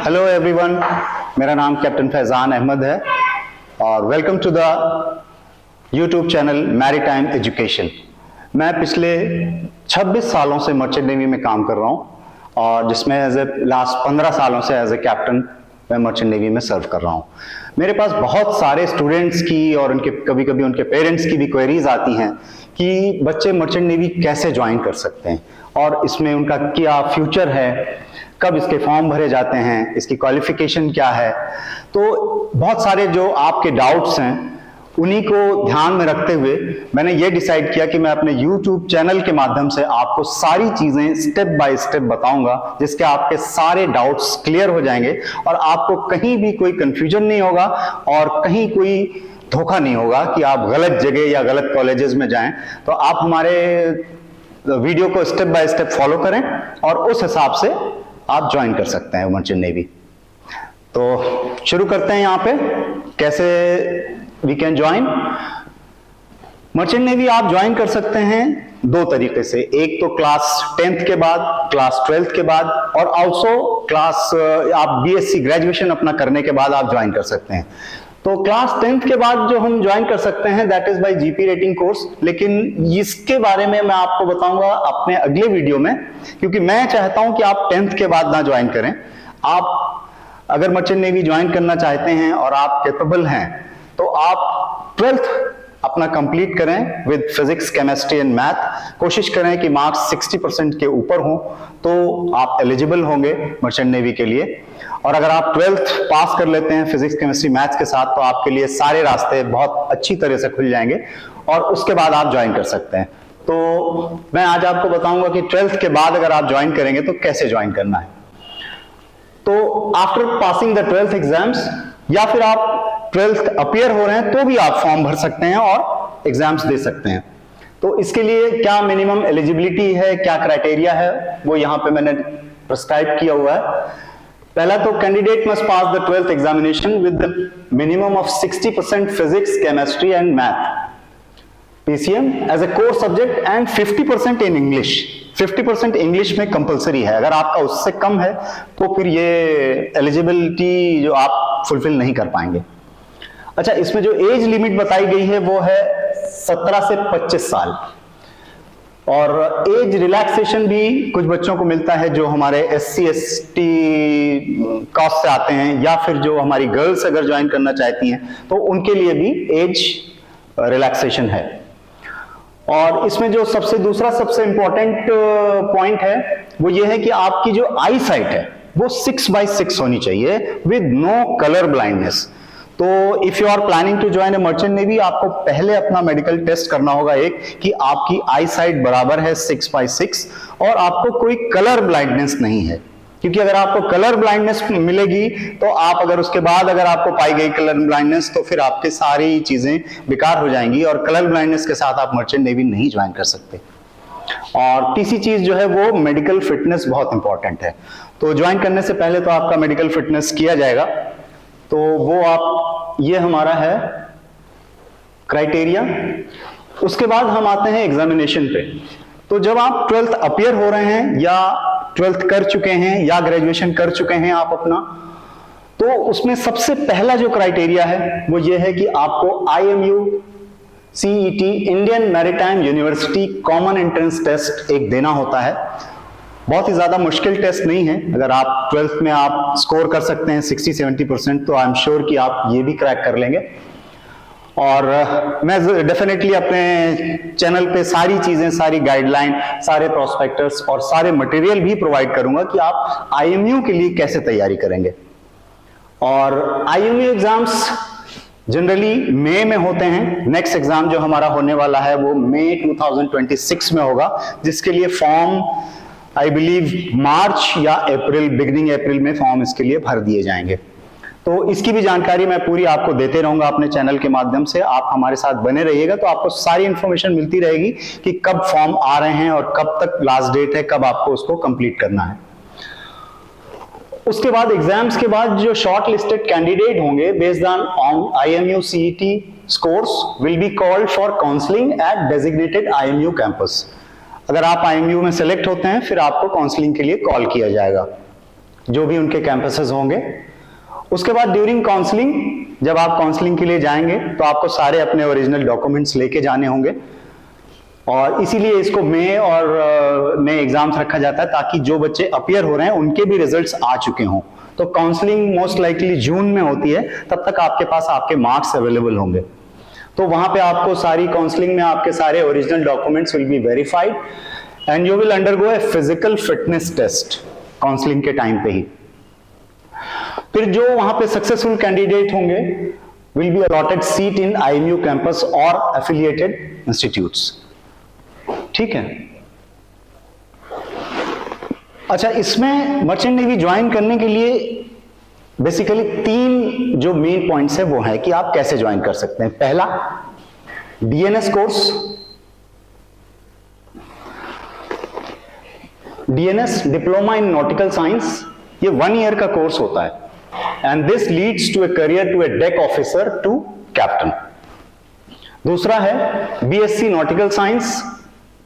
Hello everyone, मेरा नाम captain Faizan Ahmed है और welcome to the YouTube channel maritime education. मैं पिछले 26 सालों से मर्चेंट नेवी में काम कर रहा हूं और जिसमें लास्ट 15 सालों से एज ए कैप्टन मैं मर्चेंट नेवी में सर्व कर रहा हूं। मेरे पास बहुत सारे स्टूडेंट्स की और उनके कभी कभी उनके पेरेंट्स की भी क्वेरीज आती हैं कि बच्चे मर्चेंट नेवी कैसे ज्वाइन कर सकते हैं और इसमें उनका क्या फ्यूचर है, कब इसके फॉर्म भरे जाते हैं, इसकी क्वालिफिकेशन क्या है। तो बहुत सारे जो आपके डाउट्स हैं उन्हीं को ध्यान में रखते हुए मैंने ये डिसाइड किया कि मैं अपने YouTube चैनल के माध्यम से आपको सारी चीजें स्टेप बाय स्टेप बताऊंगा, जिसके आपके सारे डाउट्स क्लियर हो जाएंगे और आपको कहीं भी कोई कंफ्यूजन नहीं होगा और कहीं कोई धोखा नहीं होगा कि आप गलत जगह या गलत कॉलेजेस में जाएं। तो आप हमारे वीडियो को स्टेप बाय स्टेप फॉलो करें और उस हिसाब से आप ज्वाइन कर सकते हैं मर्चेंट नेवी। तो शुरू करते हैं यहाँ पे कैसे we can join merchant navy. आप ज्वाइन कर सकते हैं दो तरीके से, एक तो क्लास 10th के बाद, क्लास 12th के बाद और ऑल्सो क्लास आप बीएससी ग्रेजुएशन अपना करने के बाद आप ज्वाइन कर सकते हैं। तो क्लास 10th के बाद जो हम ज्वाइन कर सकते हैं that is by GP rating course, लेकिन इसके बारे में मैं आपको बताऊंगा अपने अगले वीडियो में, क्योंकि मैं चाहता हूं कि आप 10th के बाद ना ज्वाइन करें। आप अगर मर्चेंट नेवी ज्वाइन करना चाहते हैं और आप कैपेबल हैं तो आप 12th अपना कंप्लीट करें with physics, chemistry and math. कोशिश करें कि मार्क्स 60% के ऊपर हों तो आप एलिजिबल होंगे मर्चेंट नेवी के लिए। और अगर आप 12th पास कर लेते हैं फिजिक्स, केमिस्ट्री, मैथ्स के साथ तो आपके लिए सारे रास्ते बहुत अच्छी तरह से खुल जाएंगे और उसके बाद आप ज्वाइन कर सकते हैं। तो मैं आज आपको बताऊंगा कि 12th के बाद अगर आप ज्वाइन करेंगे तो कैसे ज्वाइन करना है। तो after passing the 12th exams या फिर आप 12th अपीयर हो रहे हैं तो भी आप फॉर्म भर सकते हैं और एग्जाम्स दे सकते हैं। तो इसके लिए क्या मिनिमम एलिजिबिलिटी है, क्या क्राइटेरिया है, वो यहां पे मैंने प्रिस्क्राइब किया हुआ है। पहला तो candidate must pass the 12th examination with the minimum of 60% physics, chemistry and math PCM as a core subject and 50% in English. 50% English में कंपलसरी है, अगर आपका उससे कम है तो फिर ये एलिजिबिलिटी जो आप फुलफिल नहीं कर पाएंगे। अच्छा, इसमें जो एज लिमिट बताई गई है वो है 17 से 25 साल और एज रिलैक्सेशन भी कुछ बच्चों को मिलता है जो हमारे SC ST कास्ट से आते हैं या फिर जो हमारी गर्ल्स अगर ज्वाइन करना चाहती हैं तो उनके लिए भी एज रिलैक्सेशन है। और इसमें जो दूसरा सबसे इंपॉर्टेंट पॉइंट है वो ये है कि आपकी जो आई साइट है वो 6/6 होनी चाहिए विद नो कलर ब्लाइंडनेस। तो if you are planning to join a merchant navy आपको पहले अपना मेडिकल टेस्ट करना होगा एक कि आपकी आई साइट बराबर है 6/6 और आपको कोई कलर ब्लाइंडनेस नहीं है, क्योंकि अगर आपको कलर ब्लाइंडनेस मिलेगी तो आप अगर उसके बाद अगर आपको पाई गई कलर ब्लाइंडनेस तो फिर आपकी सारी चीजें बेकार हो जाएंगी और कलर ब्लाइंडनेस के साथ आप मर्चेंट नेवी नहीं ज्वाइन कर सकते। और तीसरी चीज जो है वो मेडिकल फिटनेस बहुत इंपॉर्टेंट है। तो ज्वाइन करने से पहले तो आपका मेडिकल फिटनेस किया जाएगा। तो वो आप, ये हमारा है क्राइटेरिया। उसके बाद हम आते हैं एग्जामिनेशन पे। तो जब आप 12th अपीयर हो रहे हैं या 12th कर चुके हैं या ग्रेजुएशन कर चुके हैं आप अपना, तो उसमें सबसे पहला जो क्राइटेरिया है वो ये है कि आपको IMU CET Indian Maritime University Common Entrance Test एक देना होता है। बहुत ही ज्यादा मुश्किल टेस्ट नहीं है, अगर आप 12th में आप स्कोर कर सकते हैं 60-70% तो आई एम श्योर कि आप ये भी क्रैक कर लेंगे। और मैं डेफिनेटली अपने चैनल पे सारी चीजें, सारी गाइडलाइन, सारे प्रोस्पेक्टस और सारे मटेरियल भी प्रोवाइड करूंगा कि आप IMU के लिए कैसे तैयारी करेंगे। और IMU एग्जाम्स जनरली मई में होते हैं। नेक्स्ट एग्जाम जो हमारा होने वाला है वो मई 2026 में होगा, जिसके लिए फॉर्म आई बिलीव मार्च या अप्रैल, बिगिनिंग अप्रैल में फॉर्म इसके लिए भर दिए जाएंगे। तो इसकी भी जानकारी मैं पूरी आपको देते रहूंगा अपने चैनल के माध्यम से। आप हमारे साथ बने रहिएगा तो आपको सारी इंफॉर्मेशन मिलती रहेगी कि कब फॉर्म आ रहे हैं और कब तक लास्ट डेट है, कब आपको उसको कंप्लीट करना है। उसके बाद एग्जाम्स के बाद जो शॉर्ट लिस्टेड कैंडिडेट होंगे based on IMU CET scores will be called for counseling at designated IMU campus। अगर आप IMU में सेलेक्ट होते हैं फिर आपको काउंसलिंग के लिए कॉल किया जाएगा। जो भी उनके कैंपसेस होंगे। उसके बाद ड्यूरिंग काउंसलिंग, जब आप काउंसलिंग के लिए जाएंगे तो आपको सारे अपने ओरिजिनल डॉक्यूमेंट्स लेके जाने होंगे, और इसीलिए इसको मई और में एग्जाम्स रखा जाता है ताकि जो बच्चे अपीयर हो रहे हैं उनके भी रिजल्ट्स आ चुके हों। तो काउंसलिंग मोस्ट लाइकली जून में होती है, तब तक आपके पास आपके मार्क्स अवेलेबल होंगे। तो वहां पे आपको सारी काउंसलिंग में आपके सारे original documents will be verified and you will undergo a physical fitness test counselling के टाइम पे ही। फिर जो वहां पे सक्सेसफुल कैंडिडेट होंगे will be allotted seat in IMU campus और एफिलिएटेड इंस्टीट्यूट्स। ठीक है। अच्छा, इसमें मर्चेंट नेवी ज्वाइन करने के लिए बेसिकली 3 जो मेन पॉइंट्स है वो है कि आप कैसे ज्वाइन कर सकते हैं। पहला, DNS course. DNS diploma in nautical science, ये 1 ईयर का कोर्स होता है and this leads to a career to a deck officer to captain. दूसरा है BSc नॉटिकल साइंस,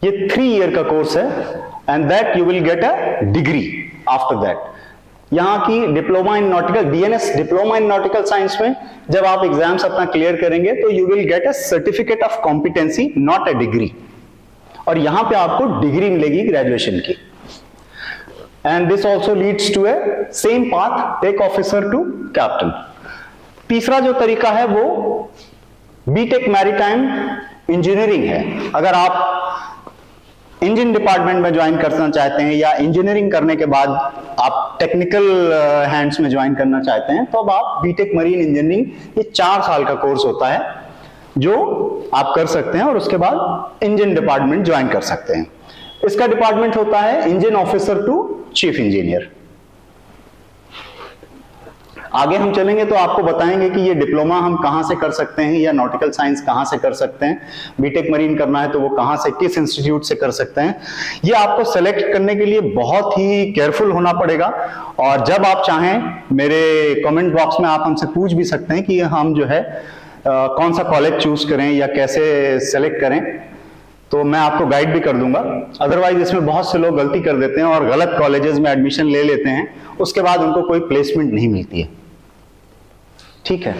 ये 3 ईयर का कोर्स है and that you will get a degree after that. यहां की diploma in nautical, DNS diploma in nautical science में जब आप एग्जाम्स अपना क्लियर करेंगे तो you will get a certificate of competency, not a degree, और यहां पे आपको डिग्री मिलेगी ग्रेजुएशन की। And this also leads to a same path, deck officer to captain. तीसरा जो तरीका है वो बीटेक मैरीटाइम इंजीनियरिंग है। अगर आप इंजन डिपार्टमेंट में ज्वाइन करना चाहते हैं या इंजीनियरिंग करने के बाद आप टेक्निकल हैंड्स में ज्वाइन करना चाहते हैं तो अब आप बीटेक मरीन इंजीनियरिंग, ये 4 साल का कोर्स होता है जो आप कर सकते हैं और उसके बाद इंजन डिपार्टमेंट ज्वाइन कर सकते हैं। इसका डिपार्टमेंट होता है engine officer to chief engineer. आगे हम चलेंगे तो आपको बताएंगे कि ये डिप्लोमा हम कहां से कर सकते हैं या नॉटिकल साइंस कहां से कर सकते हैं। बीटेक मरीन करना है तो वो कहां से, किस इंस्टीट्यूट से कर सकते हैं। ये आपको सेलेक्ट करने के लिए बहुत ही केयरफुल होना पड़ेगा, और जब आप चाहें मेरे कमेंट बॉक्स में आप हमसे पूछ भी सकते हैं कि हम जो है कौन सा कॉलेज चूज करें या कैसे सेलेक्ट करें, तो मैं आपको गाइड भी कर दूंगा। अदरवाइज इसमें बहुत से लोग गलती कर देते हैं और गलत कॉलेजेस में एडमिशन ले लेते हैं, उसके बाद उनको कोई प्लेसमेंट नहीं मिलती है। ठीक है।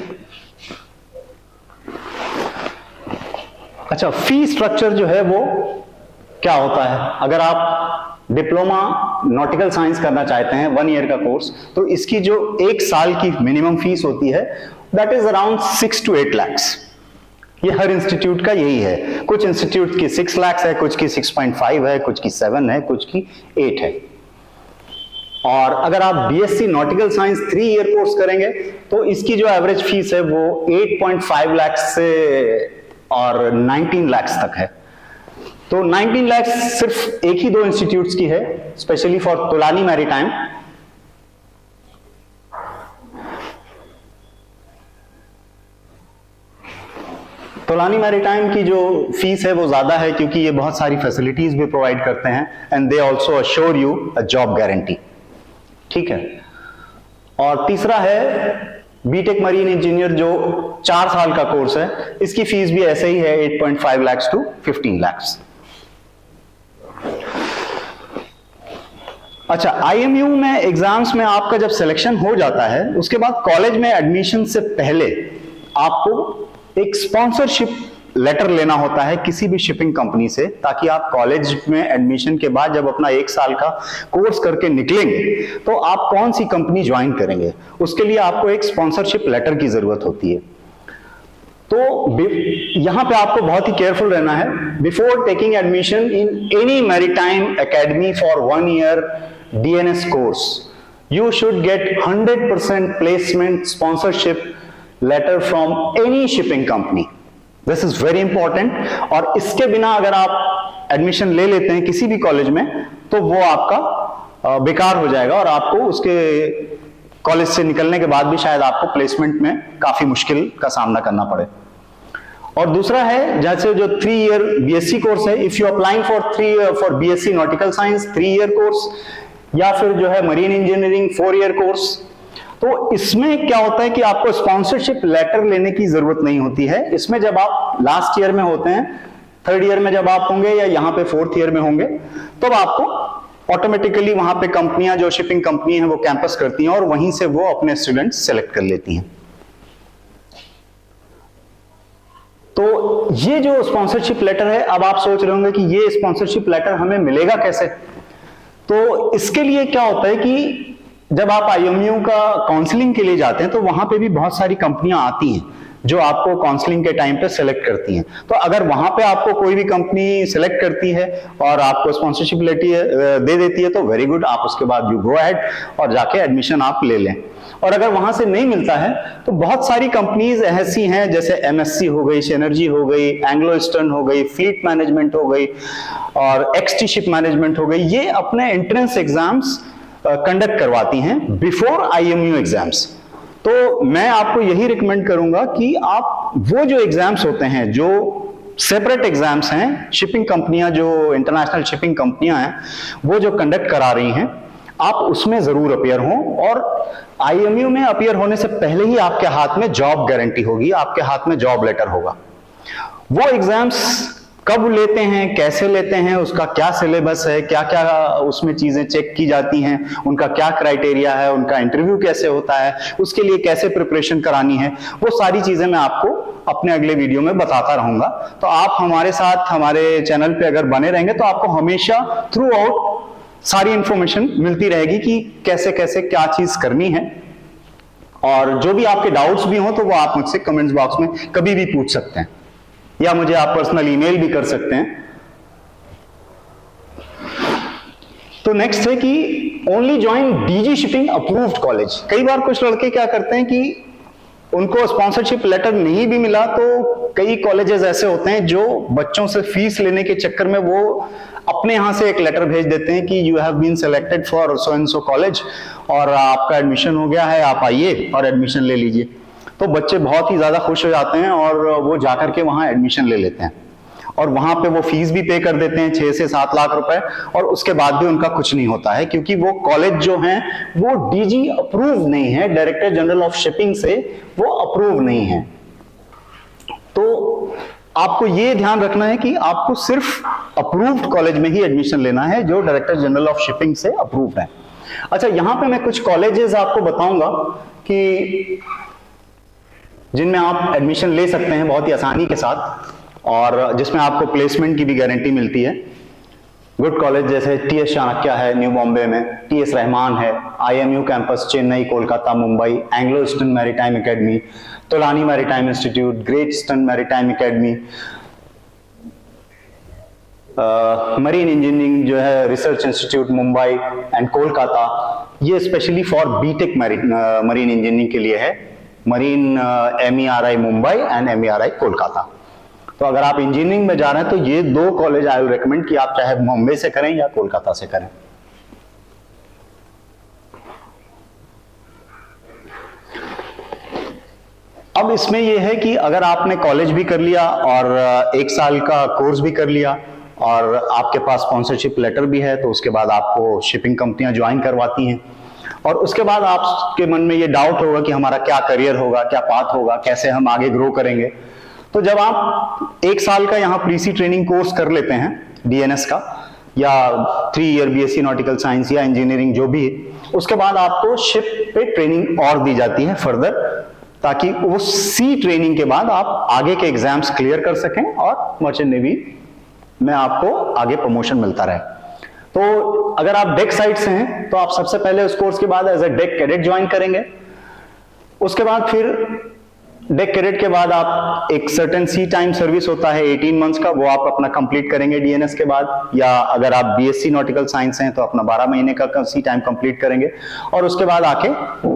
अच्छा, फी स्ट्रक्चर जो है वो क्या होता है। अगर आप डिप्लोमा नॉटिकल साइंस करना चाहते हैं 1 ईयर का कोर्स, तो इसकी जो 1 साल की मिनिमम फीस होती है that is around 6 to 8 lakhs। ये हर इंस्टीट्यूट का यही है। कुछ इंस्टीट्यूट की 6 lakhs है, कुछ की 6.5 है, कुछ की 7 है, कुछ की 8 है। और अगर आप BSc nautical science 3 year course करेंगे तो इसकी जो एवरेज फीस है वो 8.5 lakhs से और 19 lakhs तक है। तो 19 lakhs सिर्फ एक ही 2 इंस्टीट्यूट्स की है, specially for Tolani maritime. Tolani maritime की जो फीस है वो ज्यादा है क्योंकि ये बहुत सारी फैसिलिटीज भी प्रोवाइड करते हैं and they also assure you a job guarantee. ठीक है। और तीसरा है बीटेक मरीन इंजीनियर जो 4 साल का कोर्स है, इसकी फीस भी ऐसे ही है 8.5 lakhs to 15 lakhs। अच्छा, IMU में एग्जाम्स में आपका जब सिलेक्शन हो जाता है उसके बाद कॉलेज में एडमिशन से पहले आपको एक स्पॉन्सरशिप लेटर लेना होता है किसी भी शिपिंग कंपनी से, ताकि आप कॉलेज में एडमिशन के बाद जब अपना 1 साल का कोर्स करके निकलेंगे तो आप कौन सी कंपनी ज्वाइन करेंगे, उसके लिए आपको एक स्पॉन्सरशिप लेटर की जरूरत होती है। तो यहां पे आपको बहुत ही केयरफुल रहना है। Before taking admission in any maritime academy for 1 year DNS course, you should get 100% placement sponsorship letter from any shipping company. This is very important. और इसके बिना अगर आप एडमिशन ले लेते हैं किसी भी कॉलेज में तो वो आपका बेकार हो जाएगा और आपको उसके कॉलेज से निकलने के बाद भी शायद आपको प्लेसमेंट में काफी मुश्किल का सामना करना पड़े। और दूसरा है जैसे जो 3 ईयर BSc कोर्स है, if you applying for BSc nautical science 3 year course या फिर जो है मरीन इंजीनियरिंग 4 ईयर कोर्स, तो इसमें क्या होता है कि आपको स्पॉन्सरशिप लेटर लेने की जरूरत नहीं होती है। इसमें जब आप लास्ट ईयर में होते हैं, 3rd ईयर में जब आप होंगे या यहाँ पे 4th ईयर में होंगे, तब आपको ऑटोमेटिकली वहां पे कंपनियां, जो शिपिंग कंपनी है, वो कैंपस करती हैं और वहीं से वो अपने स्टूडेंट सेलेक्ट कर लेती हैं। तो ये जो स्पॉन्सरशिप लेटर है, अब आप सोच रहे होंगे कि ये स्पॉन्सरशिप लेटर हमें मिलेगा कैसे। तो इसके लिए क्या होता है कि जब आप IMU का काउंसलिंग के लिए जाते हैं तो वहां पे भी बहुत सारी कंपनियां आती हैं जो आपको काउंसलिंग के टाइम पे सेलेक्ट करती हैं। तो अगर वहां पे आपको कोई भी कंपनी सेलेक्ट करती है और आपको स्पॉन्सरशिप लेटर दे देती है तो वेरी गुड, आप उसके बाद यू गो अहेड और जाके एडमिशन आप ले लें। और अगर वहां से नहीं मिलता है तो बहुत सारी कंपनीज ऐसी हैं, जैसे MSC हो गई, शेनर्जी हो गई, एंग्लो ईस्टर्न हो गई, फ्लीट मैनेजमेंट हो गई और XT शिप मैनेजमेंट हो गई। ये अपने एंट्रेंस एग्जाम्स कंडक्ट करवाती हैं बिफोर IMU एग्जाम्स। तो मैं आपको यही रिकमेंड करूंगा कि आप वो जो एग्जाम्स होते हैं, जो सेपरेट एग्जाम्स हैं, शिपिंग कंपनियां, जो इंटरनेशनल शिपिंग कंपनियां हैं, वो जो कंडक्ट करा रही हैं, आप उसमें जरूर अपीयर हों। और IMU में अपीयर होने से पहले ही आपके हाथ में जॉब गारंटी होगी, आपके हाथ में जॉब लेटर होगा। वो एग्जाम्स कब लेते हैं, कैसे लेते हैं, उसका क्या सिलेबस है, क्या क्या उसमें चीजें चेक की जाती हैं, उनका क्या क्राइटेरिया है, उनका इंटरव्यू कैसे होता है, उसके लिए कैसे प्रिपरेशन करानी है, वो सारी चीजें मैं आपको अपने अगले वीडियो में बताता रहूंगा। तो आप हमारे साथ हमारे चैनल पे अगर बने रहेंगे तो आपको हमेशा थ्रू आउट सारी इंफॉर्मेशन मिलती रहेगी कि कैसे कैसे क्या चीज करनी है। और जो भी आपके डाउट्स भी हो तो वो आप मुझसे कमेंट्स बॉक्स में कभी भी पूछ सकते हैं, या मुझे आप पर्सनल ईमेल भी कर सकते हैं। तो नेक्स्ट है कि only join DG shipping approved college. कई बार कुछ लड़के क्या करते हैं कि उनको स्पॉन्सरशिप लेटर नहीं भी मिला तो कई कॉलेजेस ऐसे होते हैं जो बच्चों से फीस लेने के चक्कर में वो अपने यहां से एक लेटर भेज देते हैं कि you have been selected for so and so college और आपका एडमिशन हो गया है, आप आइए और एडमिशन ले लीजिए। तो बच्चे बहुत ही ज्यादा खुश हो जाते हैं और वो जाकर के वहां एडमिशन ले लेते हैं और वहां पे वो फीस भी पे कर देते हैं 6 से 7 लाख रुपए, और उसके बाद भी उनका कुछ नहीं होता है क्योंकि वो कॉलेज जो है वो DG अप्रूव नहीं है, डायरेक्टर जनरल ऑफ शिपिंग से वो अप्रूव नहीं है। तो आपको ये ध्यान रखना है कि आपको सिर्फ अप्रूव्ड कॉलेज में ही एडमिशन लेना है जो डायरेक्टर जनरल ऑफ शिपिंग से अप्रूव्ड है। अच्छा, यहां पे मैं कुछ कॉलेजेस आपको बताऊंगा कि जिनमें आप एडमिशन ले सकते हैं बहुत ही आसानी के साथ और जिसमें आपको प्लेसमेंट की भी गारंटी मिलती है। गुड कॉलेज जैसे TS चाणक्य है न्यू बॉम्बे में, TS रहमान है, IMU campus Chennai, Kolkata, Mumbai, Anglo Eastern Maritime Academy, Tolani Maritime Institute, Great Eastern Maritime Academy, marine engineering जो है research institute Mumbai and Kolkata, ये specially for BTech marine engineering के लिए है, marine MERI Mumbai and MERI Kolkata. तो अगर आप इंजीनियरिंग में जा रहे हैं तो ये 2 कॉलेज आई विल रेकमेंड कि आप चाहे बॉम्बे से करें या कोलकाता से करें। अब इसमें यह है कि अगर आपने कॉलेज भी कर लिया और 1 साल का कोर्स भी कर लिया और आपके पास स्पॉन्सरशिप लेटर भी है, तो उसके बाद आपको शिपिंग कंपनियां ज्वाइन करवाती हैं और उसके बाद आपके मन में ये डाउट होगा कि हमारा क्या करियर होगा, क्या पाथ होगा, कैसे हम आगे ग्रो करेंगे। तो जब आप 1 साल का यहाँ प्रीसी ट्रेनिंग कोर्स कर लेते हैं DNS का, या 3 ईयर BSc नॉटिकल साइंस या इंजीनियरिंग जो भी है, उसके बाद आपको शिप पे ट्रेनिंग और दी जाती है फर्दर, ताकि उस सी ट्रेनिंग के बाद आप आगे के एग्जाम्स क्लियर कर सकें और मर्चेंट नेवी में आपको आगे प्रमोशन मिलता रहे। तो अगर आप डेक साइड से हैं तो आप सबसे पहले उस कोर्स के बाद as a deck cadet join करेंगे। उसके बाद फिर डेक कैडेट के बाद आप एक सर्टेन सी टाइम सर्विस होता है 18 मंथ्स का, वो आप अपना कंप्लीट करेंगे DNS के बाद, या अगर आप BSc नॉटिकल साइंस हैं तो अपना 12 महीने का सी टाइम कंप्लीट करेंगे और उसके बाद आके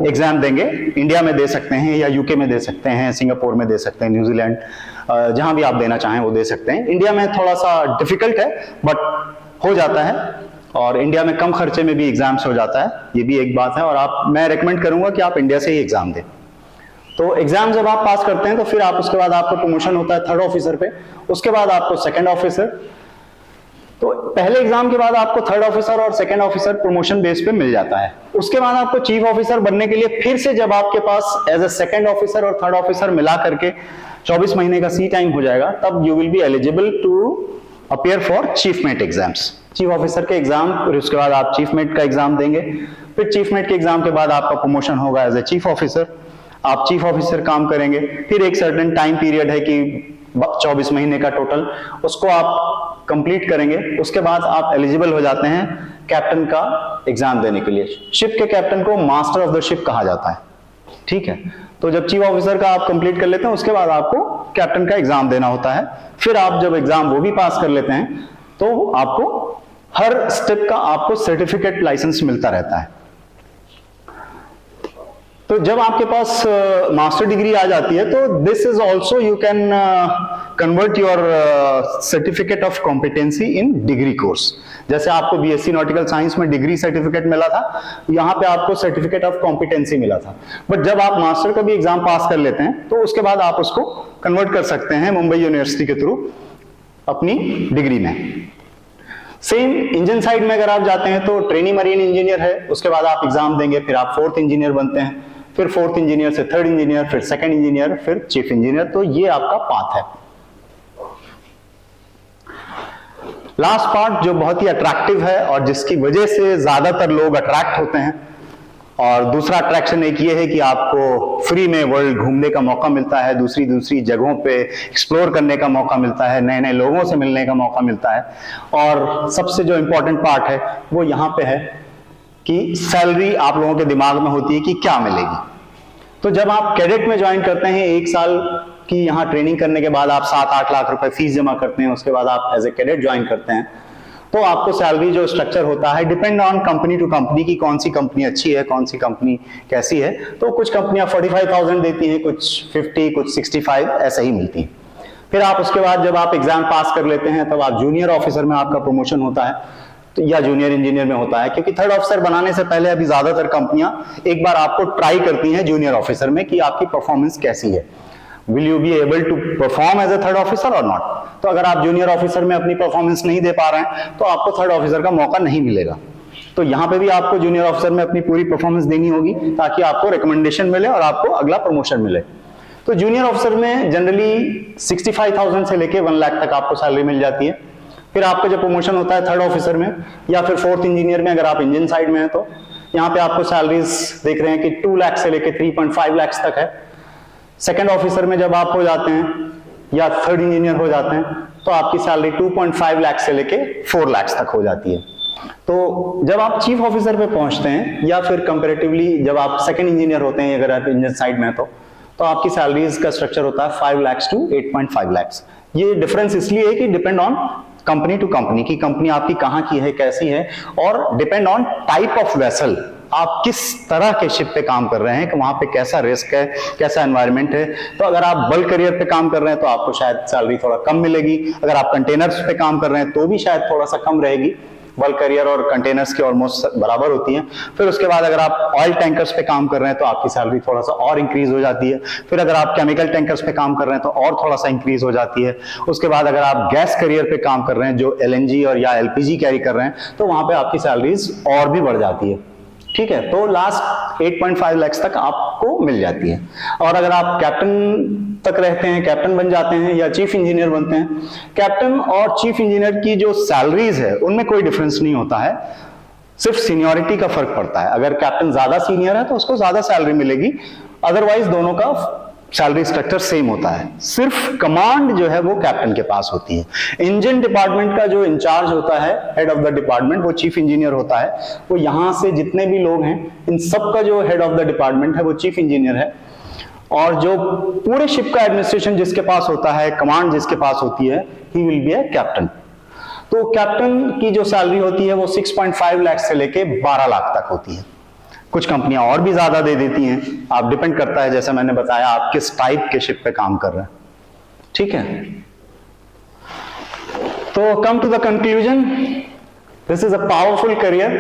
एग्जाम देंगे। इंडिया में दे सकते हैं या UK में दे सकते हैं, सिंगापुर में दे सकते हैं, न्यूजीलैंड, जहां भी आप देना चाहें वो दे सकते हैं। इंडिया में थोड़ा सा डिफिकल्ट है बट हो जाता है, और इंडिया में कम खर्चे में भी एग्जाम्स हो जाता है, ये भी एक बात है। और मैं रेकमेंड करूंगा कि आप इंडिया से ही एग्जाम दें। तो एग्जाम जब आप पास करते हैं तो फिर आप उसके बाद आपको प्रमोशन होता है 3rd ऑफिसर पे, उसके बाद आपको 2nd ऑफिसर। तो पहले एग्जाम के बाद आपको 3rd ऑफिसर और 2nd ऑफिसर प्रमोशन बेस पे मिल जाता है। उसके बाद आपको चीफ ऑफिसर बनने के लिए फिर से जब आपके पास एज ए 2nd ऑफिसर और 3rd ऑफिसर मिला करके 24 महीने का सी टाइम हो जाएगा, तब you will be eligible to appear for chief mate exams. Chief officer के एग्जाम, फिर उसके बाद आप चीफ मेट का एग्जाम देंगे, फिर चीफ मेट के एग्जाम के बाद आपका प्रमोशन होगा एज ए चीफ ऑफिसर। आप चीफ ऑफिसर काम करेंगे, फिर एक सर्टेन टाइम पीरियड है कि 24 महीने का टोटल, उसको आप कंप्लीट करेंगे। उसके बाद आप एलिजिबल हो जाते हैं कैप्टन का एग्जाम देने के लिए। शिप के कैप्टन को मास्टर ऑफ द शिप कहा जाता है, ठीक है। तो जब चीफ ऑफिसर का आप कंप्लीट कर लेते हैं, उसके बाद आपको कैप्टन का एग्जाम देना होता है। फिर आप जब एग्जाम वो भी पास कर लेते हैं तो आपको हर स्टेप का आपको सर्टिफिकेट लाइसेंस मिलता रहता है। तो जब आपके पास मास्टर डिग्री आ जाती है तो this is also you can convert your certificate of competency in degree course. जैसे आपको बीएससी नॉटिकल साइंस में डिग्री सर्टिफिकेट मिला था, यहाँ पे आपको सर्टिफिकेट ऑफ कॉम्पिटेंसी मिला था। बट जब आप मास्टर का भी एग्जाम पास कर लेते हैं तो उसके बाद आप उसको कन्वर्ट कर सकते हैं मुंबई यूनिवर्सिटी के थ्रू अपनी डिग्री में। सेम इंजन साइड में अगर आप जाते हैं तो ट्रेनी मरीन इंजीनियर है, उसके बाद आप एग्जाम देंगे, फिर आप फोर्थ इंजीनियर बनते हैं, फिर फोर्थ इंजीनियर से थर्ड इंजीनियर, फिर सेकंड इंजीनियर, फिर चीफ इंजीनियर। तो ये आपका पाथ है। लास्ट पार्ट जो बहुत ही अट्रैक्टिव है और जिसकी वजह से ज्यादातर लोग अट्रैक्ट होते हैं, और दूसरा अट्रैक्शन एक ये है कि आपको फ्री में वर्ल्ड घूमने का मौका मिलता है, दूसरी जगहों पे एक्सप्लोर करने का मौका मिलता है, नए नए लोगों से मिलने का मौका मिलता है। और सबसे जो इंपॉर्टेंट पार्ट है वो यहाँ पे है कि सैलरी आप लोगों के दिमाग में होती है कि क्या मिलेगी। तो जब आप कैडेट में ज्वाइन करते हैं, 1 साल की यहाँ ट्रेनिंग करने के बाद आप 7-8 लाख रुपए फीस जमा करते हैं, उसके बाद आप एज ए कैडेट ज्वाइन करते हैं, तो आपको सैलरी जो स्ट्रक्चर होता है depend on company to company की कौन सी कंपनी अच्छी है, कौन सी कंपनी कैसी है। तो कुछ कंपनियां 45,000 देती हैं, कुछ 50, कुछ 65 ऐसे ही मिलती हैं। फिर आप उसके बाद जब आप एग्जाम पास कर लेते हैं तब आप जूनियर ऑफिसर में आपका प्रमोशन होता है, तो या जूनियर इंजीनियर में होता है, क्योंकि थर्ड ऑफिसर बनाने से पहले अभी ज्यादातर कंपनियां एक बार आपको ट्राई करती हैं जूनियर ऑफिसर में कि आपकी परफॉर्मेंस कैसी है, will you be able to perform as a third officer और नॉट। तो अगर आप जूनियर ऑफिसर में अपनी परफॉर्मेंस नहीं दे पा रहे हैं तो आपको थर्ड ऑफिसर का मौका नहीं मिलेगा। तो यहाँ पे भी आपको जूनियर ऑफिसर में अपनी पूरी परफॉर्मेंस देनी होगी ताकि आपको रिकमेंडेशन मिले और आपको अगला प्रमोशन मिले। तो जूनियर ऑफिसर में जनरली 65,000 से लेके 1 लाख तक आपको सैलरी मिल जाती है। फिर आपका जब प्रमोशन होता है थर्ड ऑफिसर में या फिर फोर्थ इंजीनियर में, अगर आप इंजन साइड में है तो यहाँ पे आपको सैलरीज देख रहे हैं कि 2 लाख से लेके 3.5 लाख तक है। सेकंड ऑफिसर में जब आप हो जाते हैं या थर्ड इंजीनियर हो जाते हैं तो आपकी सैलरी 2.5 लाख से लेके 4 लाख तक हो जाती है। तो जब आप चीफ ऑफिसर पे पहुंचते हैं या फिर कंपैरेटिवली जब आप सेकंड इंजीनियर होते हैं अगर आप इंजन साइड में तो आपकी सैलरीज का स्ट्रक्चर होता है 5 लाख टू 8.5 लाख। ये डिफरेंस इसलिए है कि depend on company to company की कंपनी आपकी कहाँ की है, कैसी है, और depend on type of vessel, आप किस तरह के शिप पे काम कर रहे हैं कि वहां पे कैसा रिस्क है, कैसा एनवायरनमेंट है। तो अगर आप बल्क करियर पे काम कर रहे हैं तो आपको शायद सैलरी थोड़ा कम मिलेगी, अगर आप कंटेनर्स पे काम कर रहे हैं तो भी शायद थोड़ा सा कम रहेगी। बल्क करियर और कंटेनर्स की ऑलमोस्ट बराबर होती हैं। फिर उसके बाद अगर आप ऑयल टैंकर्स पे काम कर रहे हैं तो आपकी सैलरी थोड़ा सा और इंक्रीज हो जाती है। फिर अगर आप केमिकल टैंकर्स पे काम कर रहे हैं तो और थोड़ा सा इंक्रीज हो जाती है। उसके बाद अगर आप गैस करियर पे काम कर रहे हैं जो LNG और या LPG कैरी कर रहे हैं तो वहां पे आपकी सैलरीज और भी बढ़ जाती है, ठीक है। तो लास्ट 8.5 लाख तक आपको मिल जाती है। और अगर आप कैप्टन तक रहते हैं, कैप्टन बन जाते हैं या चीफ इंजीनियर बनते हैं, कैप्टन और चीफ इंजीनियर की जो सैलरीज है उनमें कोई डिफरेंस नहीं होता है, सिर्फ सीनियरिटी का फर्क पड़ता है। अगर कैप्टन ज्यादा सीनियर है तो उसको ज्यादा सैलरी मिलेगी, अदरवाइज दोनों का सैलरी स्ट्रक्चर सेम होता है। सिर्फ कमांड जो है वो कैप्टन के पास होती है। इंजन डिपार्टमेंट का जो इंचार्ज होता है, हेड ऑफ द डिपार्टमेंट, वो चीफ इंजीनियर होता है। वो यहां से जितने भी लोग हैं इन सब का जो हेड ऑफ द डिपार्टमेंट है वो चीफ इंजीनियर है। और जो पूरे शिप का एडमिनिस्ट्रेशन जिसके पास होता है, कमांड जिसके पास होती है, he will be a captain. तो कैप्टन की जो सैलरी होती है वो 6.5 लाख से लेके 12 लाख तक होती है। कुछ कंपनियां और भी ज्यादा दे देती हैं, आप डिपेंड करता है जैसे मैंने बताया आप किस टाइप के शिप पे काम कर रहे हैं, ठीक है। तो come to the conclusion, this is a powerful career,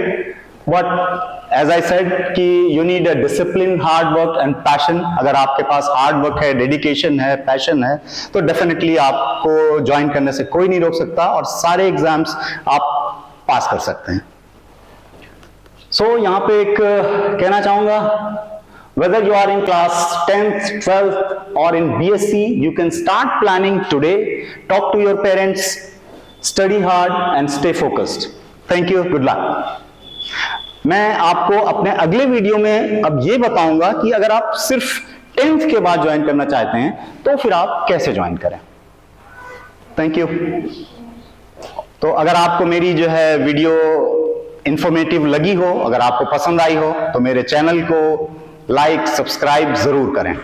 but as I said कि you need a discipline, hard work and passion. अगर आपके पास हार्ड वर्क है, डेडिकेशन है, पैशन है तो डेफिनेटली आपको ज्वाइन करने से कोई नहीं रोक सकता और सारे एग्जाम्स आप पास कर सकते हैं। सो यहाँ पे एक कहना चाहूंगा, whether you are in class 10th, 12th or in BSc, you can start planning today. Talk to your parents, study hard and stay focused. Thank you, good luck. मैं आपको अपने अगले वीडियो में अब ये बताऊंगा कि अगर आप सिर्फ 10th के बाद ज्वाइन करना चाहते हैं तो फिर आप कैसे ज्वाइन करें। Thank you. तो अगर आपको मेरी जो है वीडियो इंफॉर्मेटिव लगी हो, अगर आपको पसंद आई हो, तो मेरे चैनल को लाइक सब्सक्राइब जरूर करें।